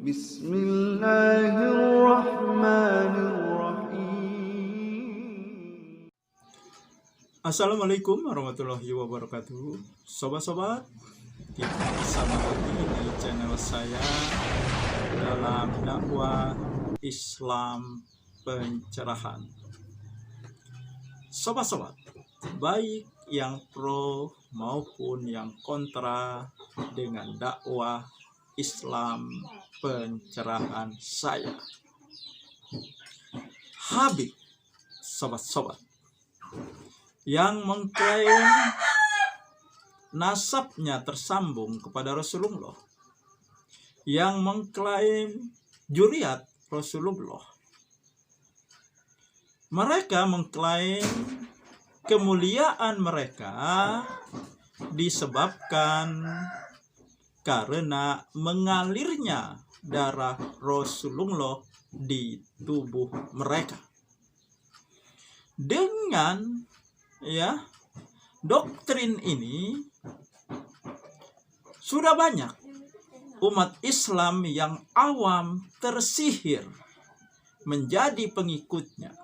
Bismillahirrahmanirrahim. Assalamualaikum warahmatullahi wabarakatuh. Sobat-sobat, kita bersama lagi di channel saya dalam dakwah Islam pencerahan. Sobat-sobat, baik yang pro maupun yang kontra dengan dakwah Islam pencerahan saya. Habib, sobat-sobat, yang mengklaim nasabnya tersambung kepada Rasulullah, yang mengklaim juriat Rasulullah. Mereka mengklaim kemuliaan mereka disebabkan karena mengalirnya darah Rasulullah di tubuh mereka. Dengan doktrin ini sudah banyak umat Islam yang awam tersihir menjadi pengikutnya,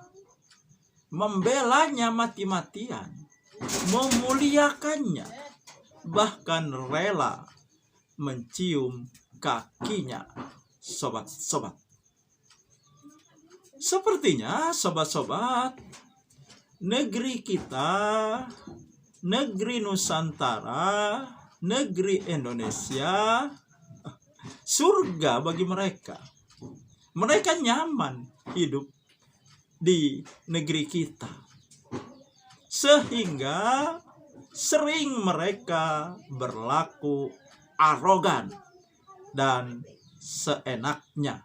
membelanya mati-matian, memuliakannya, bahkan rela mencium kakinya. Sobat-sobat, sepertinya sobat-sobat, negeri kita, negeri Nusantara, negeri Indonesia, surga bagi mereka. Mereka nyaman hidup di negeri kita, sehingga sering mereka berlaku arogan dan seenaknya.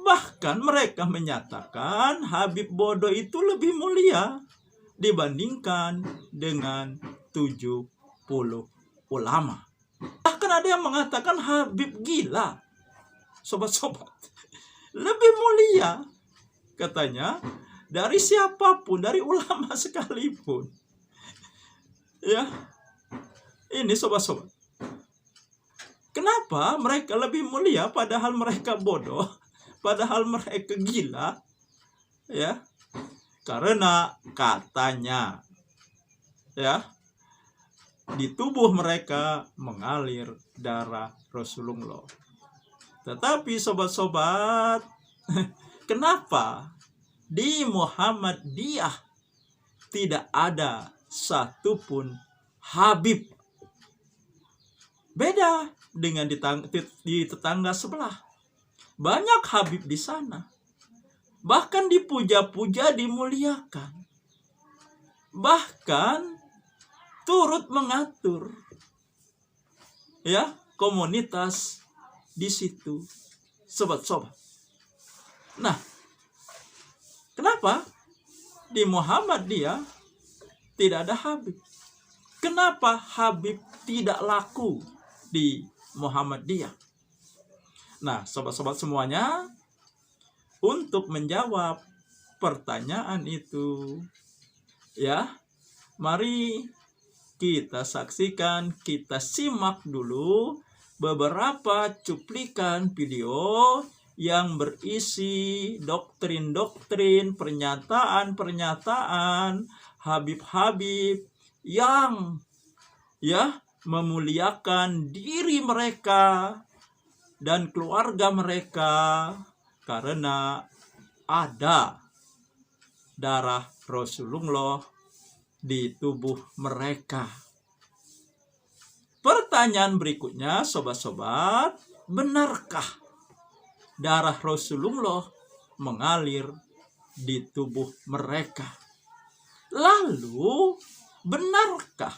Bahkan mereka menyatakan Habib bodoh itu lebih mulia dibandingkan dengan 70 ulama. Bahkan ada yang mengatakan Habib gila. Sobat-sobat, lebih mulia katanya dari siapapun, dari ulama sekalipun. Ya, ini sobat-sobat, kenapa mereka lebih mulia padahal mereka bodoh, padahal mereka gila? Ya, karena katanya di tubuh mereka mengalir darah Rasulullah. Tetapi sobat-sobat, kenapa di Muhammadiyah tidak ada satupun Habib? Beda dengan di tetangga sebelah. Banyak Habib di sana. Bahkan dipuja-puja, dimuliakan. Bahkan turut mengatur komunitas di situ, sobat-sobat. Nah, kenapa di Muhammadiyah tidak ada Habib? Kenapa Habib tidak laku di Muhammadiyah? Nah, sobat-sobat semuanya, untuk menjawab pertanyaan itu, mari kita saksikan, kita simak dulu beberapa cuplikan video yang berisi doktrin-doktrin, pernyataan-pernyataan Habib-Habib yang memuliakan diri mereka dan keluarga mereka karena ada darah Rasulullah di tubuh mereka. Pertanyaan berikutnya, sobat-sobat, benarkah darah Rasulullah mengalir di tubuh mereka? Lalu, benarkah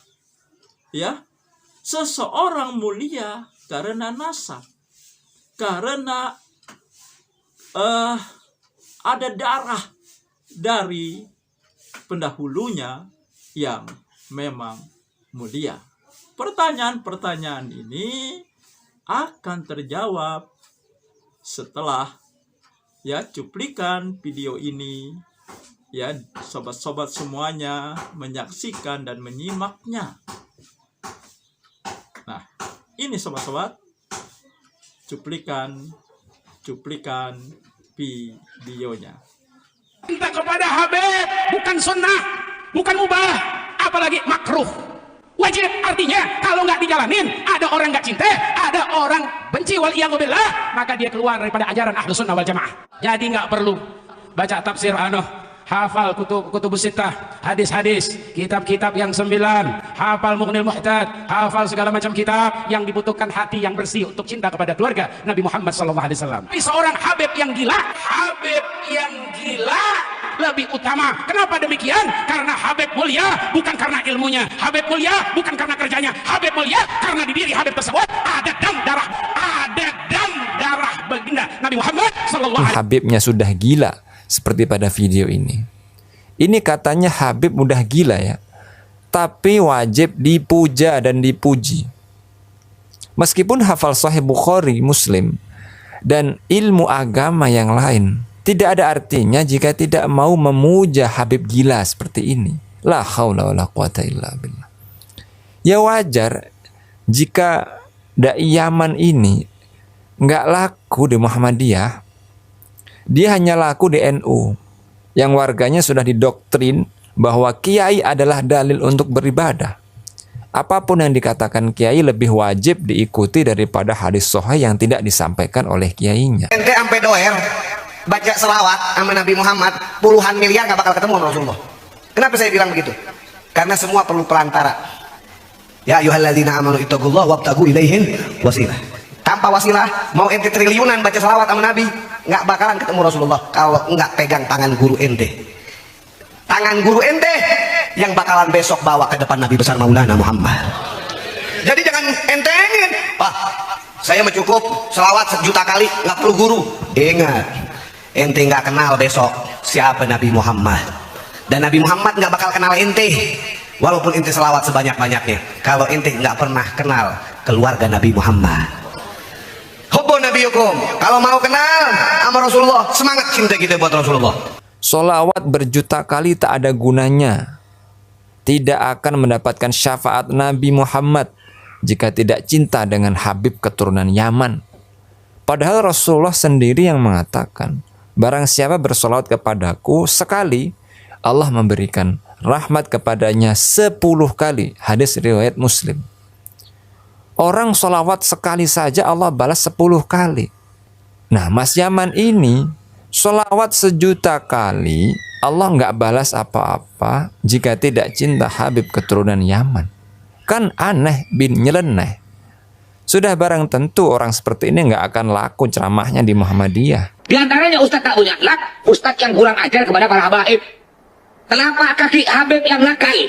seseorang mulia karena nasab, karena ada darah dari pendahulunya yang memang mulia? Pertanyaan-pertanyaan ini akan terjawab setelah cuplikan video ini. Sobat-sobat semuanya menyaksikan dan menyimaknya. Nah, ini sobat-sobat cuplikan videonya. Cinta kepada Habib bukan sunnah, bukan mubah, apalagi makruh. Wajib artinya kalau nggak dijalanin, ada orang nggak cinta, ada orang benci waliyadzubillah, maka dia keluar daripada ajaran Ahlus Sunnah wal Jamaah. Jadi nggak perlu baca tafsir hafal kutubus sittah, hadis-hadis, kitab-kitab yang 9, hafal Mughnil Muhtaj, hafal segala macam kitab. Yang dibutuhkan hati yang bersih untuk cinta kepada keluarga Nabi Muhammad SAW. Seorang Habib yang gila lebih utama. Kenapa demikian? Karena Habib mulia bukan karena ilmunya, Habib mulia bukan karena kerjanya, Habib mulia karena di diri Habib tersebut ada dam darah baginda Nabi Muhammad SAW. Habibnya sudah gila seperti pada video ini. Ini katanya Habib udah gila ya, tapi wajib dipuja dan dipuji. Meskipun hafal Sahih Bukhari, Muslim, dan ilmu agama yang lain, tidak ada artinya jika tidak mau memuja Habib gila seperti ini. La haula wala quwata illa billah. Ya wajar jika dai Yaman ini nggak laku di Muhammadiyah. Dia hanya laku di NU, yang warganya sudah didoktrin bahwa kiai adalah dalil untuk beribadah. Apapun yang dikatakan kiai lebih wajib diikuti daripada hadis sahih yang tidak disampaikan oleh kiainya. Ente sampai doer baca selawat sama Nabi Muhammad puluhan miliar nggak bakal ketemu sama Rasulullah. Kenapa saya bilang begitu? Karena semua perlu perantara. Ya ayyuhalladzina amanu ittaqullaha wabtagu ilaihi wasilah. Tanpa wasilah mau ente triliunan baca selawat sama Nabi nggak bakalan ketemu Rasulullah kalau nggak pegang tangan guru ente. Tangan guru ente yang bakalan besok bawa ke depan Nabi besar Maulana Muhammad. Jadi jangan entengin, Pak, saya mencukup selawat 1 juta kali nggak perlu guru. Ingat, ente nggak kenal besok siapa Nabi Muhammad, dan Nabi Muhammad nggak bakal kenal ente walaupun ente selawat sebanyak-banyaknya kalau ente nggak pernah kenal keluarga Nabi Muhammad. Hubbu nabiyukum, kalau mau kenal sama Rasulullah, semangat cinta kita buat Rasulullah. Sholawat berjuta kali tak ada gunanya, tidak akan mendapatkan syafaat Nabi Muhammad jika tidak cinta dengan Habib keturunan Yaman. Padahal Rasulullah sendiri yang mengatakan, barang siapa bersolawat kepadaku sekali, Allah memberikan rahmat kepadanya 10 kali. Hadis riwayat Muslim. Orang solawat sekali saja Allah balas 10 kali. Nah, Mas Yaman ini solawat 1 juta kali, Allah nggak balas apa-apa jika tidak cinta Habib keturunan Yaman. Kan aneh bin nyeleneh. Sudah barang tentu orang seperti ini nggak akan laku ceramahnya di Muhammadiyah. Di antaranya Ustadz tak punya akhlak, Ustadz yang kurang ajar kepada para habaib. Telapak kaki Habib yang nakal,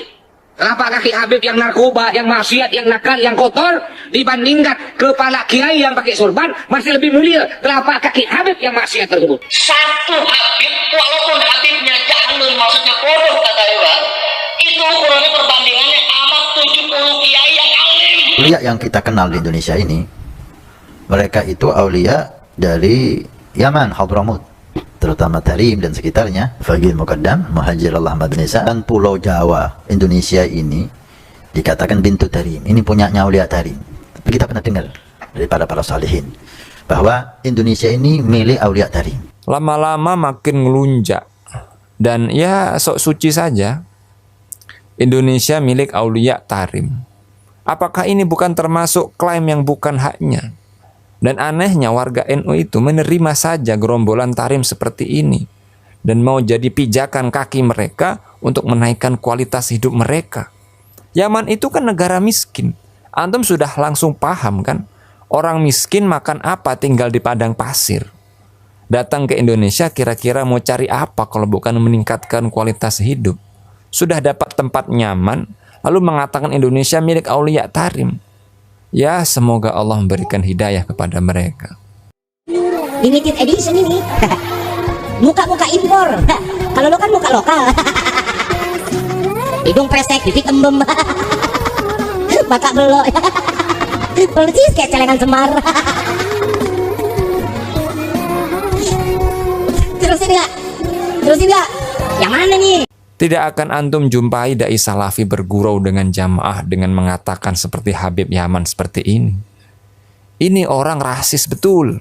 telapak kaki Habib yang narkoba, yang maksiat, yang nakal, yang kotor, dibandingkan kepala kiai yang pakai sorban, masih lebih mulia telapak kaki Habib yang maksiat tersebut. Satu Habib, walaupun Habibnya jahilun, maksudnya bodoh kata Iwan, itu ukurannya perbandingannya amat 70 kiai yang alim. Aulia yang kita kenal di Indonesia ini, mereka itu aulia dari Yaman, Hadramut, terutama Tarim dan sekitarnya, Faqih Muqaddam, Muhajir Ahmad Nisa, dan Pulau Jawa Indonesia ini dikatakan bintu Tarim. Ini punyanya aulia Tarim. Tapi kita pernah dengar daripada para salihin bahwa Indonesia ini milik aulia Tarim. Lama-lama makin ngelunjak, dan ya sok suci saja. Indonesia milik aulia Tarim. Apakah ini bukan termasuk klaim yang bukan haknya? Dan anehnya warga NU itu menerima saja gerombolan Tarim seperti ini dan mau jadi pijakan kaki mereka untuk menaikkan kualitas hidup mereka. Yaman itu kan negara miskin. Antum sudah langsung paham kan? Orang miskin makan apa tinggal di padang pasir. Datang ke Indonesia kira-kira mau cari apa kalau bukan meningkatkan kualitas hidup. Sudah dapat tempat nyaman, lalu mengatakan Indonesia milik aulia Tarim. Ya, semoga Allah memberikan hidayah kepada mereka. Limited edition ini. Muka-muka impor. Kalau lo kan muka lokal. Hidung pesek, titik embem. Maka belok. Persis kayak celengan Semar. Terusin nggak? Yang mana nih? Tidak akan antum jumpai dai salafi bergurau dengan jamaah dengan mengatakan seperti Habib Yaman seperti ini. Ini orang rasis betul.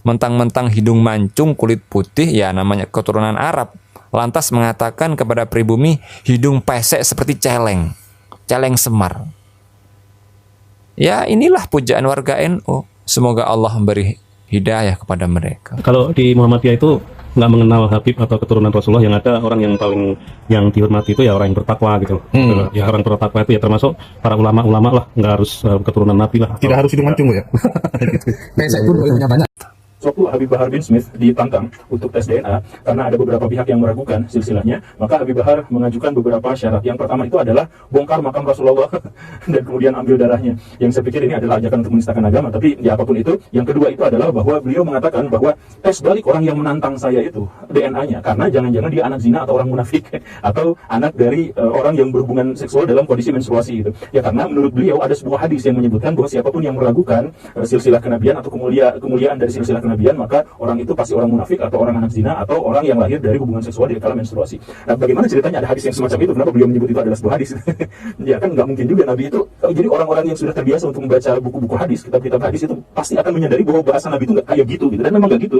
Mentang-mentang hidung mancung, kulit putih, ya namanya keturunan Arab. Lantas mengatakan kepada pribumi hidung pesek seperti celeng Semar. Ya inilah pujaan warga NU. Semoga Allah memberi hidayah kepada mereka. Kalau di Muhammadiyah itu nggak mengenal Habib atau keturunan Rasulullah, yang ada orang yang dihormati itu ya orang yang bertakwa gitu. Ya orang bertakwa itu ya termasuk para ulama-ulama lah, nggak harus keturunan Nabi lah. Tidak harus hidung mancung ya. Gitu. Saya pun ilmunya banyak. Sewaktu Habib Bahar bin Smith ditantang untuk tes DNA karena ada beberapa pihak yang meragukan silsilahnya, maka Habib Bahar mengajukan beberapa syarat. Yang pertama itu adalah bongkar makam Rasulullah dan kemudian ambil darahnya. Yang saya pikir ini adalah ajakan untuk menistakan agama, tapi ya apapun itu. Yang kedua itu adalah bahwa beliau mengatakan bahwa tes balik orang yang menantang saya itu DNA-nya, karena jangan-jangan dia anak zina atau orang munafik atau anak dari orang yang berhubungan seksual dalam kondisi menstruasi itu. Ya karena menurut beliau ada sebuah hadis yang menyebutkan bahwa siapapun yang meragukan silsilah kenabian atau kemuliaan dari silsilah kenabian, maka orang itu pasti orang munafik atau orang anak zina atau orang yang lahir dari hubungan seksual di kala menstruasi. Nah, bagaimana ceritanya ada hadis yang semacam itu? Kenapa beliau menyebut itu adalah sebuah hadis? Ya kan nggak mungkin juga Nabi itu. Jadi orang-orang yang sudah terbiasa untuk membaca buku-buku hadis, kitab-kitab hadis itu pasti akan menyadari bahwa bahasa Nabi itu nggak kayak gitu, dan memang nggak gitu.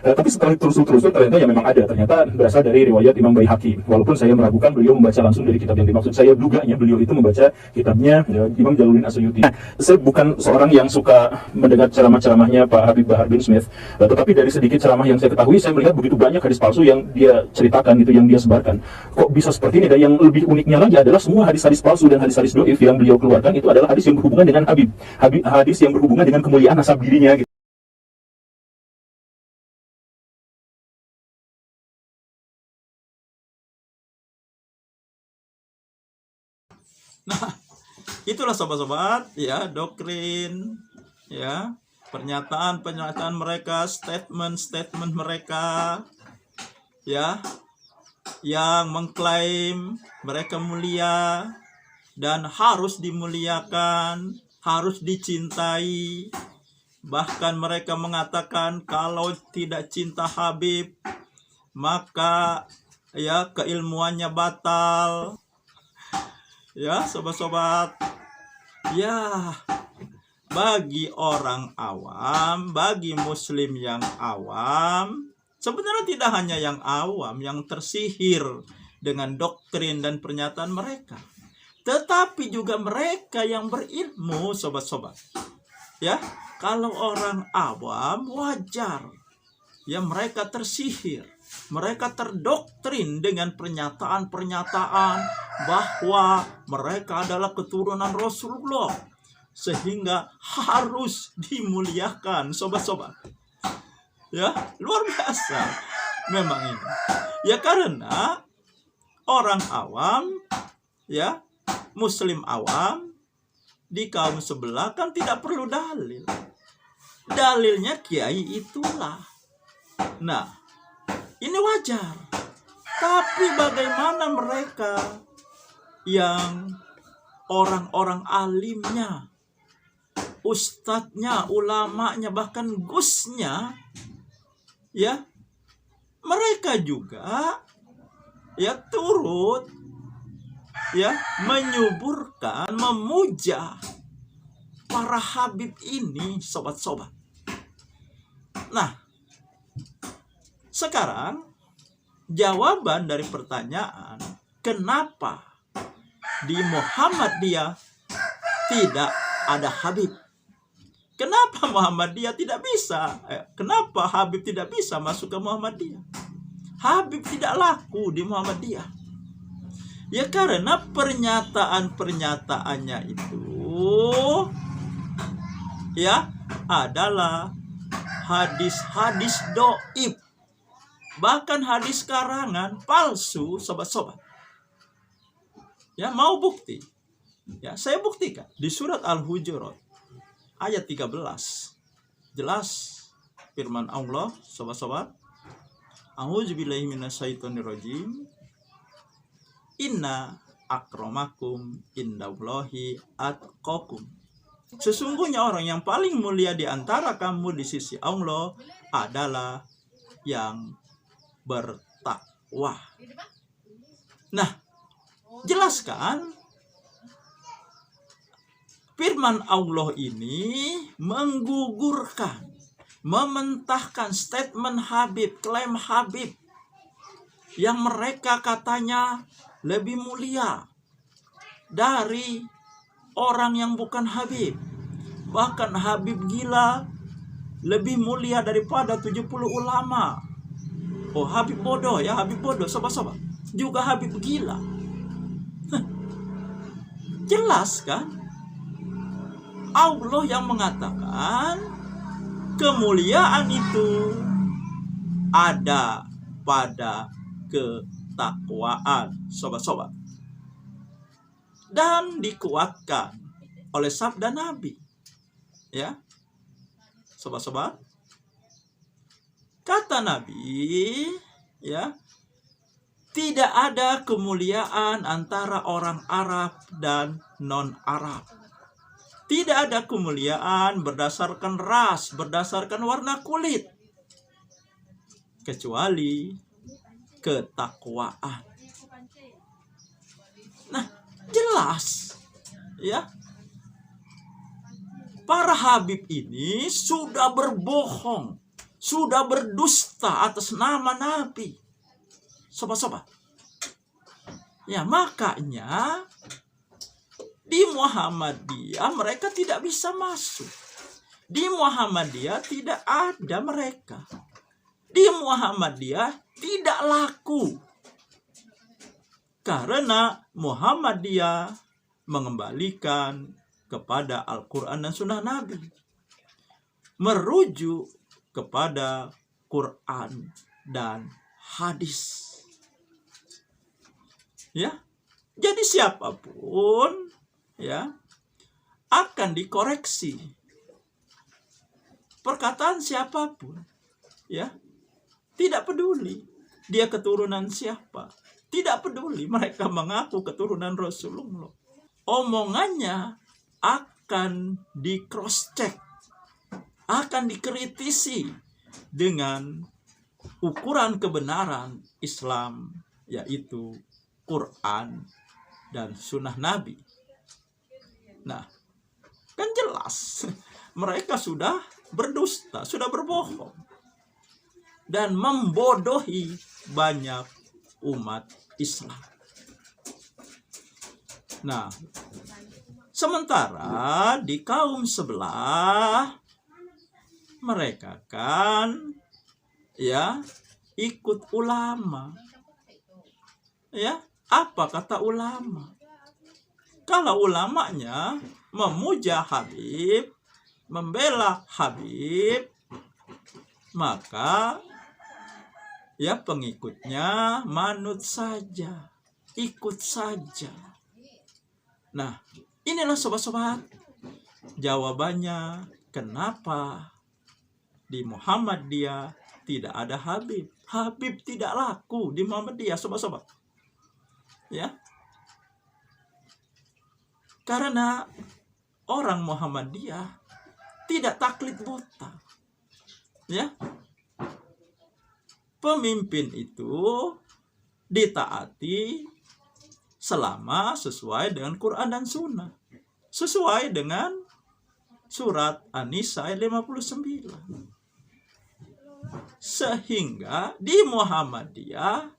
Tapi setelah telusur ternyata ya memang ada. Ternyata berasal dari riwayat Imam Baihaqi. Walaupun saya meragukan beliau membaca langsung dari kitab yang dimaksud. Saya duganya beliau itu membaca kitabnya Imam Jalaluddin As-Suyuti. Nah, saya bukan seorang yang suka mendengar ceramah-ceramahnya Pak Habib Bahar bin Smith, tetapi dari sedikit ceramah yang saya ketahui, saya melihat begitu banyak hadis palsu yang dia ceritakan, itu yang dia sebarkan. Kok bisa seperti ini? Dan yang lebih uniknya lagi adalah semua hadis-hadis palsu dan hadis-hadis doif yang beliau keluarkan itu adalah hadis yang berhubungan dengan Habib, hadis yang berhubungan dengan kemuliaan nasab dirinya gitu. Nah, itulah sobat-sobat ya, doktrin ya, pernyataan mereka, statement mereka ya, yang mengklaim mereka mulia dan harus dimuliakan, harus dicintai. Bahkan mereka mengatakan kalau tidak cinta Habib maka ya keilmuannya batal. Ya sobat-sobat, ya bagi orang awam, bagi muslim yang awam, sebenarnya tidak hanya yang awam yang tersihir dengan doktrin dan pernyataan mereka, tetapi juga mereka yang berilmu, sobat-sobat. Ya, kalau orang awam wajar ya mereka tersihir, mereka terdoktrin dengan pernyataan-pernyataan bahwa mereka adalah keturunan Rasulullah, sehingga harus dimuliakan, sobat-sobat. Ya, luar biasa memang ini. Ya karena orang awam, ya, muslim awam di kaum sebelah kan tidak perlu dalil. Dalilnya kiai itulah. Nah, ini wajar. Tapi bagaimana mereka yang orang-orang alimnya, ustadznya, ulamanya, bahkan gusnya, ya, mereka juga ya turut ya menyuburkan, memuja para habib ini, sobat-sobat. Nah, sekarang jawaban dari pertanyaan kenapa di Muhammadiyah tidak ada Habib? Kenapa Muhammadiyah tidak bisa? Kenapa Habib tidak bisa masuk ke Muhammadiyah? Habib tidak laku di Muhammadiyah. Ya karena pernyataan-pernyataannya itu ya adalah hadis-hadis doib, bahkan hadis karangan palsu, sobat-sobat. Ya, mau bukti? Ya, saya buktikan di surat Al-Hujurat ayat 13. Jelas firman Allah, sobat-sobat. A'udzubillahi minasyaitonirrajim. Inna akramakum indallahi atqakum. Sesungguhnya orang yang paling mulia di antara kamu di sisi Allah adalah yang bertakwa. Nah, jelaskan firman Allah ini menggugurkan, mementahkan statement Habib, klaim Habib yang mereka katanya lebih mulia dari orang yang bukan Habib. Bahkan Habib gila lebih mulia daripada 70 ulama. Oh, Habib bodoh ya, Habib bodoh, sobat-sobat. Juga Habib gila. Jelas kan? Allah yang mengatakan kemuliaan itu ada pada ketakwaan, sobat-sobat. Dan dikuatkan oleh sabda Nabi. Ya. Sobat-sobat. Kata Nabi, ya, tidak ada kemuliaan antara orang Arab dan non-Arab. Tidak ada kemuliaan berdasarkan ras, berdasarkan warna kulit, kecuali ketakwaan. Nah, jelas, ya. Para Habib ini sudah berbohong, sudah berdusta atas nama Nabi. Sobat-sobat. Ya, makanya di Muhammadiyah mereka tidak bisa masuk. Di Muhammadiyah tidak ada mereka. Di Muhammadiyah tidak laku. Karena Muhammadiyah mengembalikan kepada Al-Quran dan Sunnah Nabi. Merujuk kepada Quran dan hadis. Ya. Jadi siapapun, ya, akan dikoreksi. Perkataan siapapun, ya, tidak peduli dia keturunan siapa, tidak peduli mereka mengaku keturunan Rasulullah, omongannya akan di cross check, akan dikritisi dengan ukuran kebenaran Islam, yaitu Quran dan Sunnah Nabi. Nah, kan jelas mereka sudah berdusta, sudah berbohong dan membodohi banyak umat Islam. Nah, sementara di kaum sebelah mereka kan, ya, ikut ulama. Ya, apa kata ulama? Kalau ulamanya memuja Habib, membela Habib, maka ya pengikutnya manut saja, ikut saja. Nah, inilah sobat-sobat jawabannya kenapa di Muhammadiyah tidak ada Habib. Habib tidak laku di Muhammadiyah, sobat-sobat. Ya. Karena orang Muhammadiyah tidak taklid buta. Ya. Pemimpin itu ditaati selama sesuai dengan Quran dan Sunnah. Sesuai dengan surat An-Nisa ayat 59. Sehingga di Muhammadiyah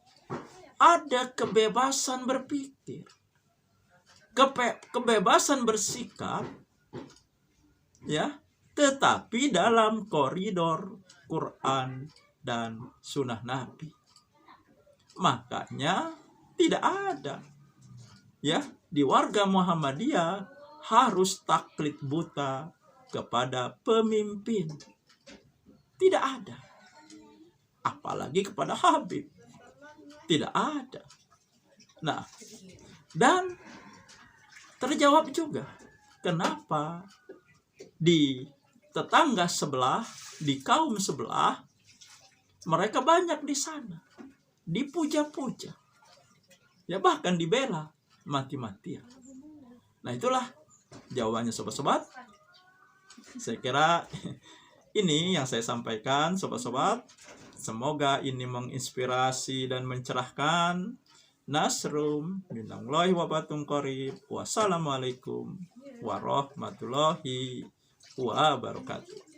ada kebebasan berpikir, kebebasan bersikap, ya, tetapi dalam koridor Quran dan Sunnah Nabi. Makanya tidak ada, ya, di warga Muhammadiyah harus taklid buta kepada pemimpin. Tidak ada. Apalagi kepada Habib. Tidak ada. Nah, dan terjawab juga kenapa di tetangga sebelah, di kaum sebelah, mereka banyak di sana dipuja-puja, ya, bahkan dibela mati-matian. Nah itulah jawabannya sobat-sobat. Saya kira ini yang saya sampaikan sobat-sobat. Semoga ini menginspirasi dan mencerahkan. Nasrum minallahi wa batum qarib. Wassalamualaikum warahmatullahi wabarakatuh.